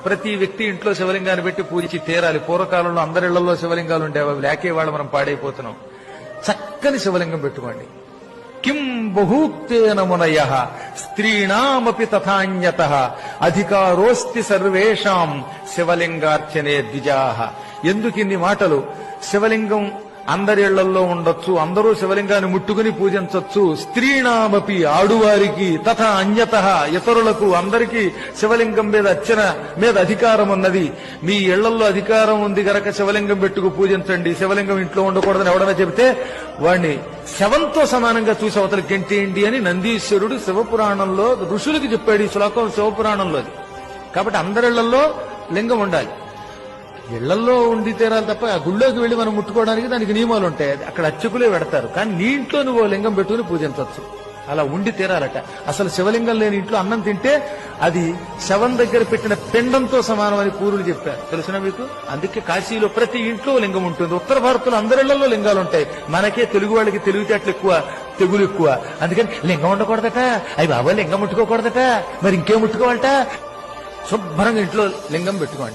ప్రతి వ్యక్తి ఇంట్లో శివలింగాన్ని పెట్టి పూజించి తీరాలి. పూర్వకాలంలో అందరిళ్లలో శివలింగాలు ఉండేవి, అవి లేకే వాళ్ళు మనం పాడైపోతున్నాం. చక్కని శివలింగం పెట్టుకోండి. కిం బహూక్తేన మునయః స్త్రీణామపి తథాన్యతః అధికారోస్తి సర్వేషాం శివలింగార్చనే ద్విజాః. ఎందుకు ఇన్ని మాటలు? శివలింగం అందరిళ్లలో ఉండొచ్చు, అందరూ శివలింగాన్ని ముట్టుకుని పూజించవచ్చు. స్త్రీణామపి ఆడువారికి, తథా అన్యతః ఇతరులకు, అందరికీ శివలింగం మీద అర్చన మీద అధికారం ఉన్నది. మీ ఇళ్లలో అధికారం ఉంది గనక శివలింగం పెట్టుకు పూజించండి. శివలింగం ఇంట్లో ఉండకూడదని ఎవడన్నా చెబితే వాడిని శవంతో సమానంగా చూసి అవతల గెంటేయండి అని నందీశ్వరుడు శివపురాణంలో ఋషులకు చెప్పాడు. ఈ శ్లోకం శివపురాణంలోది. కాబట్టి అందరిళ్లలో లింగం ఉండాలి. ఇళ్లలో ఉండి తీరాలి తప్ప ఆ గుళ్ళోకి వెళ్లి మనం ముట్టుకోవడానికి దానికి నియమాలు ఉంటాయి. అక్కడ అర్చకులే పెడతారు. కానీ నీ ఇంట్లో నువ్వు లింగం పెట్టుకుని పూజించవచ్చు. అలా ఉండి తీరాలట. అసలు శివలింగం లేని ఇంట్లో అన్నం తింటే అది శవం దగ్గర పెట్టిన పిండంతో సమానమని పూర్వులు చెప్పారు. తెలిసిన మీకు? అందుకే కాశీలో ప్రతి ఇంట్లో లింగం ఉంటుంది. ఉత్తర భారత్లో అందరిళ్లలో లింగాలు ఉంటాయి. మనకే తెలుగు వాళ్ళకి తెలివితేటలు ఎక్కువ, తెగులు ఎక్కువ. అందుకని లింగం ఉండకూడదట, అవి బాబా లింగం ముట్టుకోకూడదట, మరి ఇంకేం ముట్టుకోవాలట. శుభ్రంగా ఇంట్లో లింగం పెట్టుకోండి.